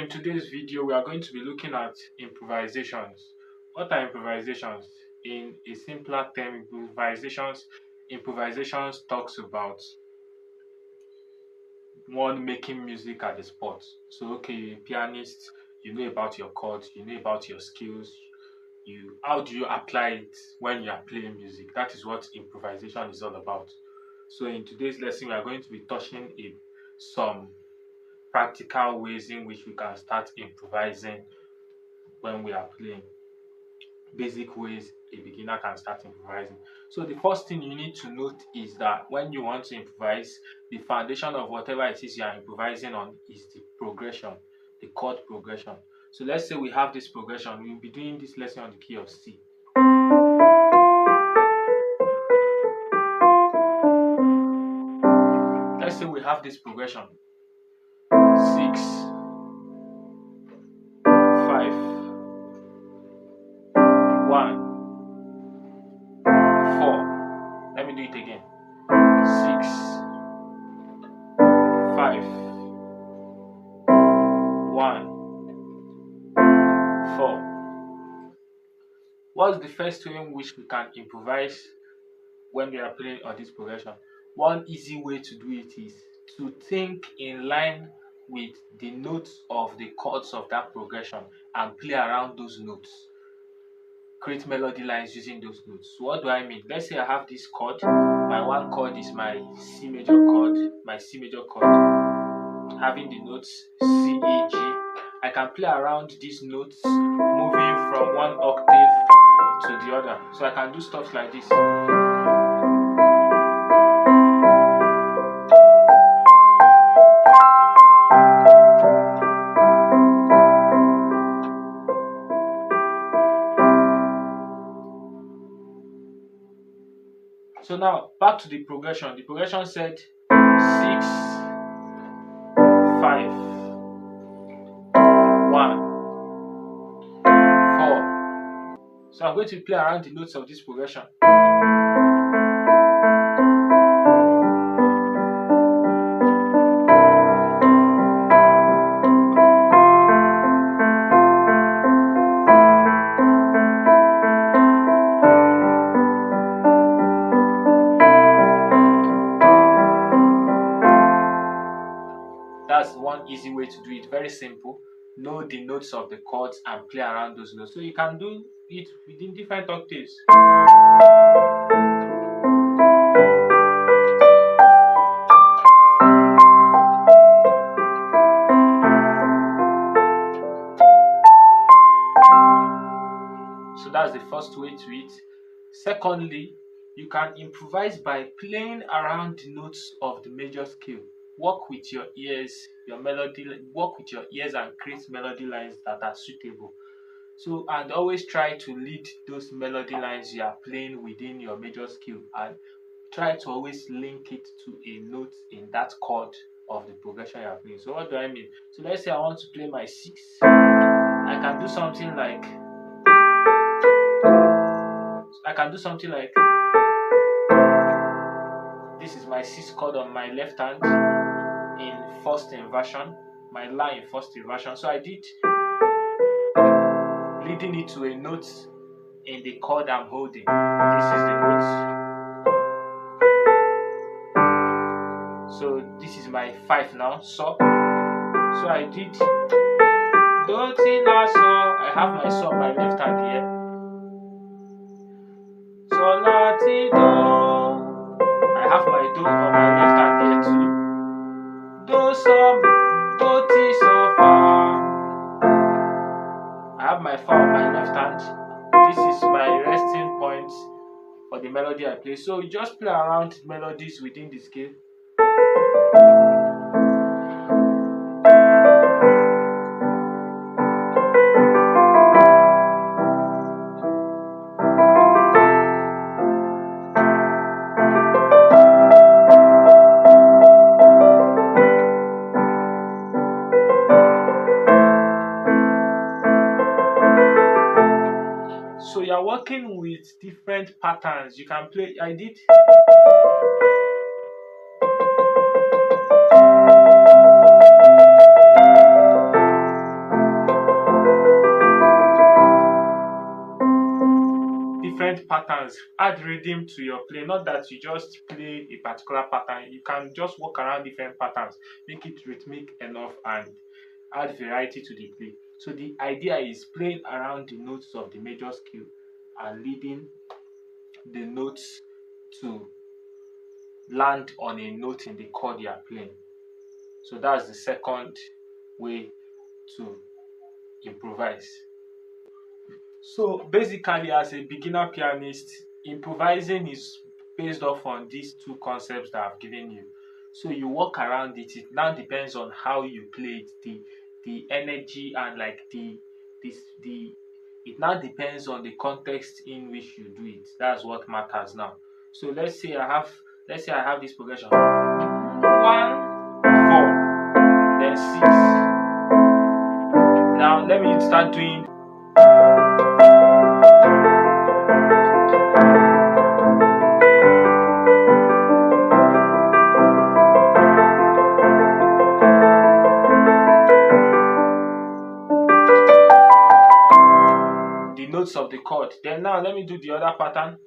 in today's video, we are going to be looking at improvisations. What are improvisations? In a simpler term, improvisations talks about one making music at the spot. So, okay, you're a pianist, you know about your chords, you know about your skills. You how do you apply it when you are playing music? That is what improvisation is all about. So, in today's lesson, we are going to be touching some practical ways in which we can start improvising when we are playing. Basic ways a beginner can start improvising. So the first thing you need to note is that when you want to improvise, the foundation of whatever it is you are improvising on is the progression, the chord progression. So let's say we have this progression. We'll be doing this lesson on the key of C. Let's say we have this progression: 6, 5, 1, 4. Let me do it again. 6, 5, 1, 4. What's the first way in which we can improvise when we are playing on this progression? One easy way to do it is to think in line with the notes of the chords of that progression and play around those notes. Create melody lines using those notes. So what do I mean? Let's say I have this chord. My one chord is my C major chord, having the notes C, A, G. I can play around these notes, moving from one octave to the other. So I can do stuff like this. So now back to the progression. The progression said 6, 5, 1, 4. So I'm going to play around the notes of this progression. That's one easy way to do it. Very simple. Know the notes of the chords and play around those notes. So you can do it within different octaves. So that's the first way to it. Secondly, you can improvise by playing around the notes of the major scale. Work with your ears, work with your ears and create melody lines that are suitable. So, and always try to lead those melody lines you are playing within your major scale, and try to always link it to a note in that chord of the progression you are playing. So what do I mean? So let's say I want to play my 6. I can do something like this is my 6th chord on my left hand in first inversion, my La in first inversion. So I did leading it to a note in the chord I'm holding. This is the note. So this is my 5 now, So. So I did Do, Ti, La, So. I have my So on my left hand here. So, La, Ti, Do. I have my Do on my left hand here too. Do, So, Do, Ti, So, Fa. I have my Fa on my left hand. This is my resting point for the melody I play. So you just play around melodies within the scale. So you're working with different patterns. You can play. I did. different patterns, add rhythm to your play. Not that you just play a particular pattern. You can just work around different patterns, make it rhythmic enough, and add variety to the play. So the idea is playing around the notes of the major scale and leading the notes to land on a note in the chord you are playing. So that's the second way to improvise. So basically, as a beginner pianist, improvising is based off on these two concepts that I've given you. So you work around it. It now depends on how you play it, the energy and like the it now depends on the context in which you do it. That's what matters now. So let's say I have this progression. 1, 4, then 6. Now let me start doing the notes of the chord. Then now let me do the other pattern.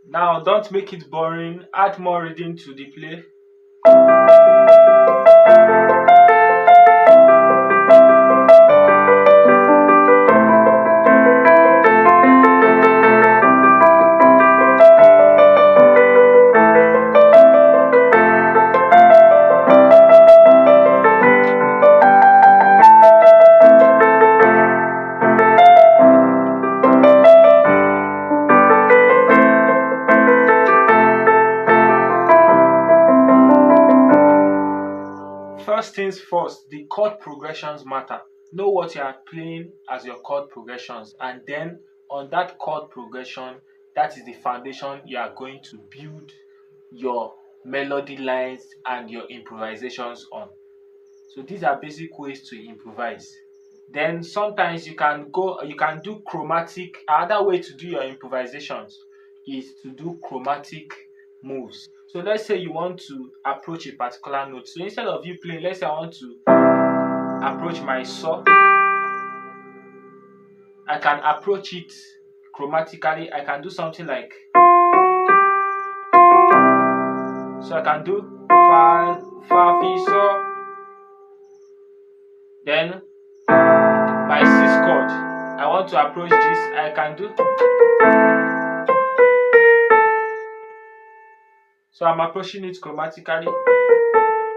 Now don't make it boring, add more rhythm to the play. First things first, the chord progressions matter. Know what you are playing as your chord progressions, and then on that chord progression, that is the foundation you are going to build your melody lines and your improvisations on. So these are basic ways to improvise. Then sometimes you can do chromatic. Another way to do your improvisations is to do chromatic moves. So let's say you want to approach a particular note. So instead of you playing, let's say I want to approach my saw, I can approach it chromatically. I can do something like, so I can do fa, fa, fi, so. Then my sixth chord, I want to approach this, I can do. So I'm approaching it chromatically.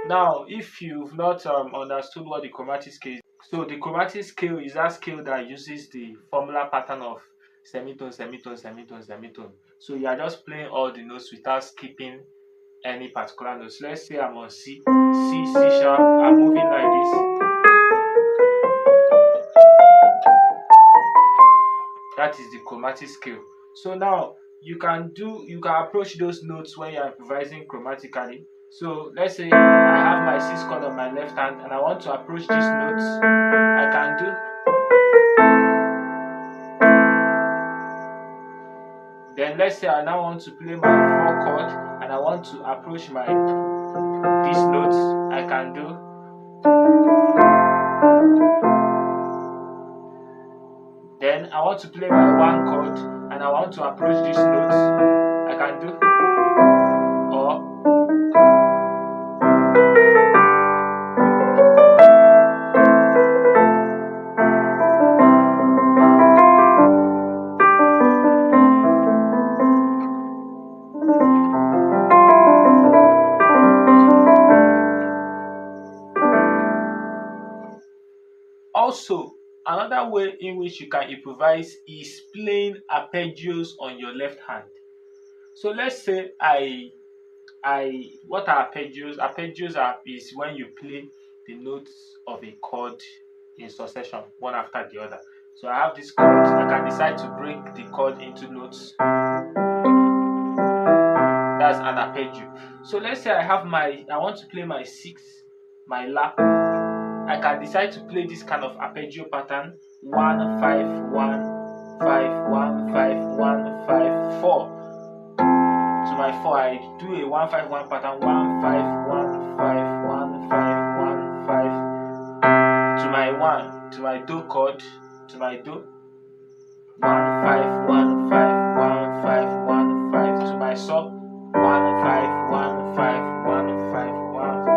Now, if you've not understood what the chromatic scale is, so the chromatic scale is that scale that uses the formula pattern of semitone, semitone, semitone, semitone. So you are just playing all the notes without skipping any particular notes. So let's say I'm on C, C, C sharp, I'm moving like this. That is the chromatic scale. So now you can approach those notes when you're improvising chromatically. So let's say I have my sixth chord on my left hand and I want to approach these notes. I can do. Then let's say I now want to play my four chord and I want to approach these notes. I can do. Then I want to play my one chord and I want to approach these notes. I can do. Or also, another another way in which you can improvise is playing arpeggios on your left hand. So let's say what are arpeggios? Is when you play the notes of a chord in succession, one after the other. So I have this chord, I can decide to break the chord into notes. That's an arpeggio. So let's say I want to play my six, my La. I can decide to play this kind of arpeggio pattern: 1 5 1 5 1 5 1 5 4. To my 4, I do a 1 5 1 pattern: 1 5 1 5 1 5 1 5. To my 1, to my Do chord, to my Do, 1 5 1 5 1 5 1 5. To my So, 1 5 1 5 1 5 1.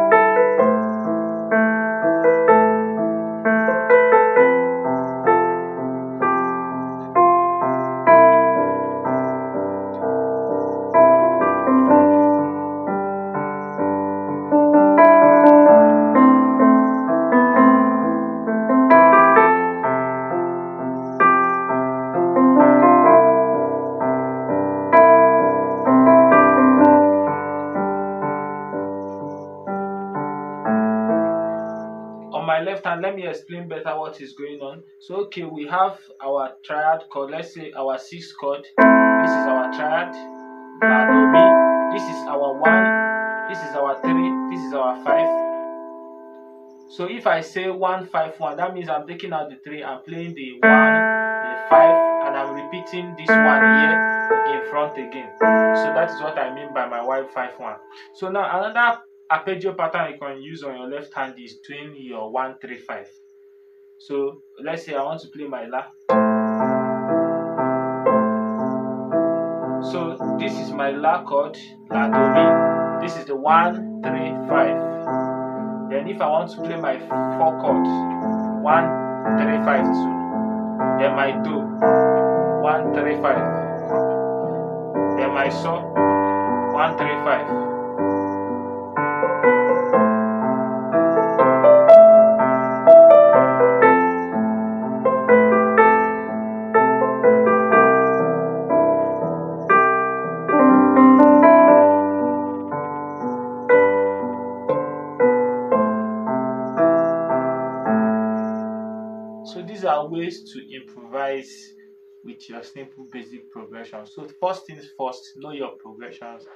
On my left hand, let me explain better what is going on. So okay, we have our triad chord. Let's say our sixth chord. This is our triad, La, Do, Mi. This is our 1, this is our 3, this is our 5. So if I say 1 5 1, that means I'm taking out the 3, I'm playing the 1, the 5, and I'm repeating this 1 here in front again. So that is what I mean by my 1 5 1. So now another arpeggio pattern you can use on your left hand is doing your 1 3 5. So let's say I want to play my La. So this is my La chord, La, Do, Mi. This is the 1 3 5. Then if I want to play my 4 chord, 1 3 5 2. Then my Do, 1 3 5. Then my So, 1 3 5. So these are ways to improvise with your simple basic progression. So first things first, know your progressions